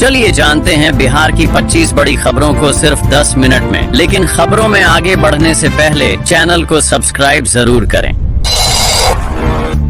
चलिए जानते हैं बिहार की 25 बड़ी खबरों को सिर्फ 10 मिनट में। लेकिन खबरों में आगे बढ़ने से पहले चैनल को सब्सक्राइब जरूर करें।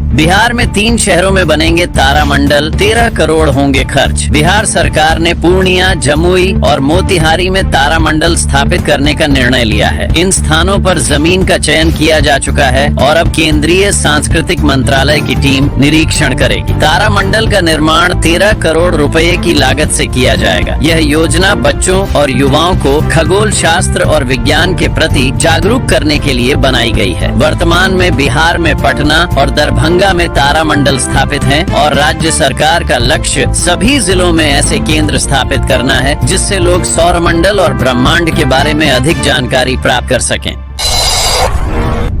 बिहार में 3 शहरों में बनेंगे तारामंडल, 13 करोड़ होंगे खर्च। बिहार सरकार ने पूर्णिया, जमुई और मोतिहारी में तारामंडल स्थापित करने का निर्णय लिया है। इन स्थानों पर जमीन का चयन किया जा चुका है और अब केंद्रीय सांस्कृतिक मंत्रालय की टीम निरीक्षण करेगी। तारामंडल का निर्माण 13 करोड़ रुपए की लागत से किया जाएगा। यह योजना बच्चों और युवाओं को खगोल शास्त्र और विज्ञान के प्रति जागरूक करने के लिए बनाई गई है। वर्तमान में बिहार में पटना और दरभंगा में तारामंडल स्थापित हैं और राज्य सरकार का लक्ष्य सभी जिलों में ऐसे केंद्र स्थापित करना है जिससे लोग सौरमंडल और ब्रह्मांड के बारे में अधिक जानकारी प्राप्त कर सकें।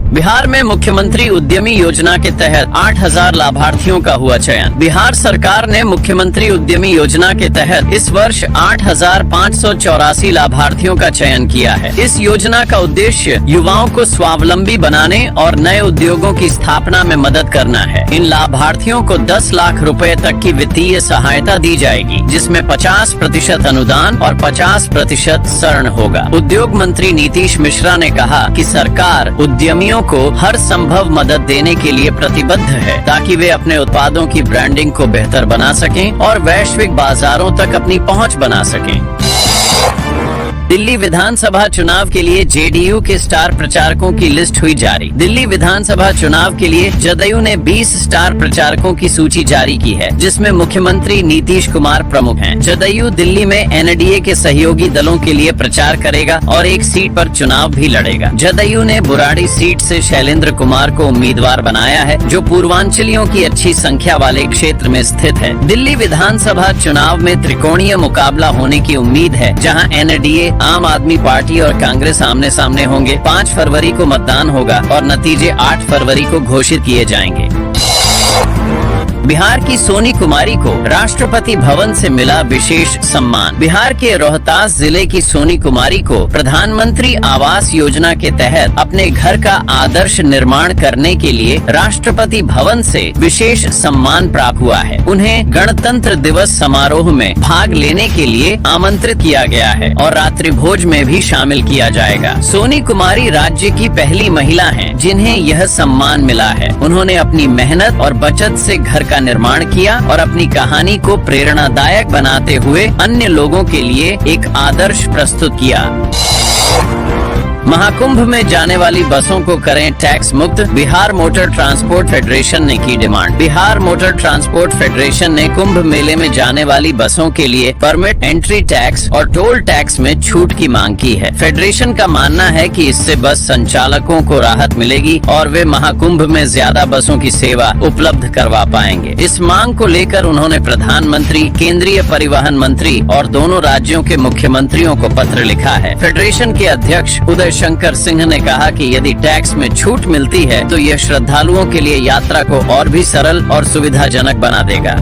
बिहार में मुख्यमंत्री उद्यमी योजना के तहत 8,000 लाभार्थियों का हुआ चयन। बिहार सरकार ने मुख्यमंत्री उद्यमी योजना के तहत इस वर्ष 8,584 लाभार्थियों का चयन किया है। इस योजना का उद्देश्य युवाओं को स्वावलंबी बनाने और नए उद्योगों की स्थापना में मदद करना है। इन लाभार्थियों को 10 लाख रुपए तक की वित्तीय सहायता दी जाएगी, जिसमें 50% अनुदान और 50% ऋण होगा। उद्योग मंत्री नीतीश मिश्रा ने कहा कि सरकार उद्यमियों को हर संभव मदद देने के लिए प्रतिबद्ध है ताकि वे अपने उत्पादों की ब्रांडिंग को बेहतर बना सकें और वैश्विक बाजारों तक अपनी पहुंच बना सकें। दिल्ली विधानसभा चुनाव के लिए जेडीयू के स्टार प्रचारकों की लिस्ट हुई जारी। दिल्ली विधानसभा चुनाव के लिए जदयू ने 20 स्टार प्रचारकों की सूची जारी की है, जिसमें मुख्यमंत्री नीतीश कुमार प्रमुख हैं। जदयू दिल्ली में एनडीए के सहयोगी दलों के लिए प्रचार करेगा और एक सीट पर चुनाव भी लड़ेगा। जदयू ने बुराड़ी सीट से शैलेंद्र कुमार को उम्मीदवार बनाया है, जो पूर्वांचलियों की अच्छी संख्या वाले क्षेत्र में स्थित है। दिल्ली विधानसभा चुनाव में त्रिकोणीय मुकाबला होने की उम्मीद है, जहाँ एनडीए, आम आदमी पार्टी और कांग्रेस आमने सामने होंगे। 5 फरवरी को मतदान होगा और नतीजे 8 फरवरी को घोषित किए जाएंगे। बिहार की सोनी कुमारी को राष्ट्रपति भवन से मिला विशेष सम्मान। बिहार के रोहतास जिले की सोनी कुमारी को प्रधानमंत्री आवास योजना के तहत अपने घर का आदर्श निर्माण करने के लिए राष्ट्रपति भवन से विशेष सम्मान प्राप्त हुआ है। उन्हें गणतंत्र दिवस समारोह में भाग लेने के लिए आमंत्रित किया गया है और रात्रि भोज में भी शामिल किया जाएगा। सोनी कुमारी राज्य की पहली महिला हैं जिन्हें यह सम्मान मिला है। उन्होंने अपनी मेहनत और बचत से घर का निर्माण किया और अपनी कहानी को प्रेरणादायक बनाते हुए अन्य लोगों के लिए एक आदर्श प्रस्तुत किया। महाकुंभ में जाने वाली बसों को करें टैक्स मुक्त, बिहार मोटर ट्रांसपोर्ट फेडरेशन ने की demand. Bihar motor transport federation ने कुंभ मेले में जाने वाली बसों के लिए परमिट, एंट्री टैक्स और टोल टैक्स में छूट की मांग की है। फेडरेशन का मानना है कि इससे बस संचालकों को राहत मिलेगी और वे महाकुंभ में ज्यादा बसों की सेवा उपलब्ध करवा पाएंगे। इस मांग को लेकर उन्होंने प्रधानमंत्री, केंद्रीय परिवहन मंत्री और दोनों राज्यों के मुख्यमंत्रियों को पत्र लिखा है। फेडरेशन के अध्यक्ष उदय शंकर सिंह ने कहा कि यदि टैक्स में छूट मिलती है तो यह श्रद्धालुओं के लिए यात्रा को और भी सरल और सुविधाजनक बना देगा।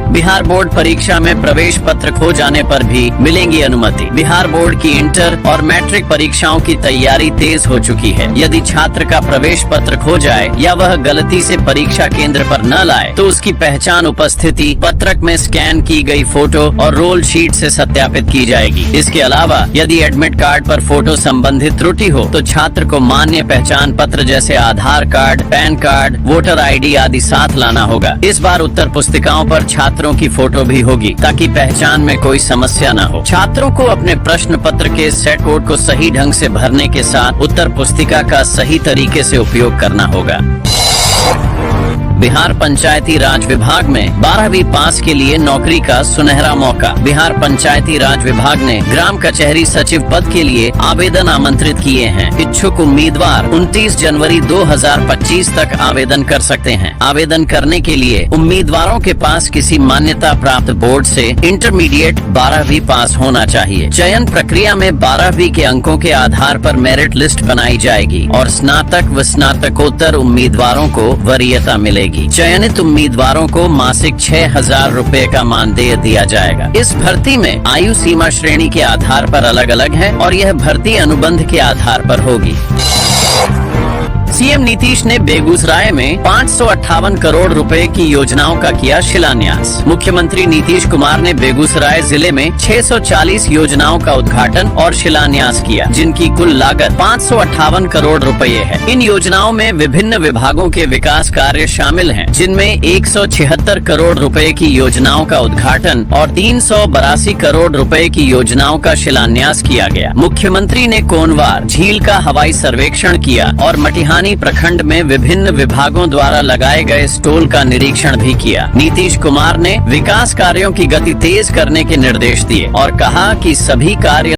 बिहार बोर्ड परीक्षा में प्रवेश पत्र खो जाने पर भी मिलेंगी अनुमति। बिहार बोर्ड की इंटर और मैट्रिक परीक्षाओं की तैयारी तेज हो चुकी है। यदि छात्र का प्रवेश पत्र खो जाए या वह गलती से परीक्षा केंद्र पर न लाए तो उसकी पहचान उपस्थिति पत्रक में स्कैन की गई फोटो और रोल शीट से सत्यापित की जाएगी। इसके अलावा यदि एडमिट कार्ड पर फोटो संबंधित त्रुटि हो तो छात्र को मान्य पहचान पत्र जैसे Aadhaar card, PAN card, voter ID आदि साथ लाना होगा। इस बार उत्तर पुस्तिकाओं पर छात्रों की फोटो भी होगी ताकि पहचान में कोई समस्या न हो। छात्रों को अपने प्रश्न पत्र के सेट कोड को सही ढंग से भरने के साथ उत्तर पुस्तिका का सही तरीके से उपयोग करना होगा। बिहार पंचायती राज विभाग में 12वीं पास के लिए नौकरी का सुनहरा मौका। बिहार पंचायती राज विभाग ने ग्राम कचहरी सचिव पद के लिए आवेदन आमंत्रित किए हैं। इच्छुक उम्मीदवार 29 जनवरी 2025 तक आवेदन कर सकते हैं। आवेदन करने के लिए उम्मीदवारों के पास किसी मान्यता प्राप्त बोर्ड से इंटरमीडिएट 12वीं पास होना चाहिए। चयन प्रक्रिया में 12वीं के अंकों के आधार पर मेरिट लिस्ट बनाई जाएगी और स्नातक व स्नातकोत्तर उम्मीदवारों को वरीयता मिलेगी। चयनित उम्मीदवारों को मासिक 6,000 रुपए का मानदेय दिया जाएगा। इस भर्ती में आयु सीमा श्रेणी के आधार पर अलग अलग है और यह भर्ती अनुबंध के आधार पर होगी। सीएम नीतीश ने बेगूसराय में 558 करोड़ रुपए की योजनाओं का किया शिलान्यास। मुख्यमंत्री नीतीश कुमार ने बेगूसराय जिले में 640 योजनाओं का उद्घाटन और शिलान्यास किया, जिनकी कुल लागत 558 करोड़ रुपए है। इन योजनाओं में विभिन्न विभागों के विकास कार्य शामिल हैं, जिनमें 176 करोड़ रुपए की योजनाओं का उद्घाटन और 382 करोड़ रुपए की योजनाओं का शिलान्यास किया गया। मुख्यमंत्री ने कोनवार झील का हवाई सर्वेक्षण किया और मटिहानी प्रखंड में विभिन्न विभागों द्वारा लगाए गए स्टॉल का निरीक्षण भी किया। नीतीश कुमार ने विकास कार्यों की गति तेज करने के निर्देश दिए और कहा कि सभी कार्य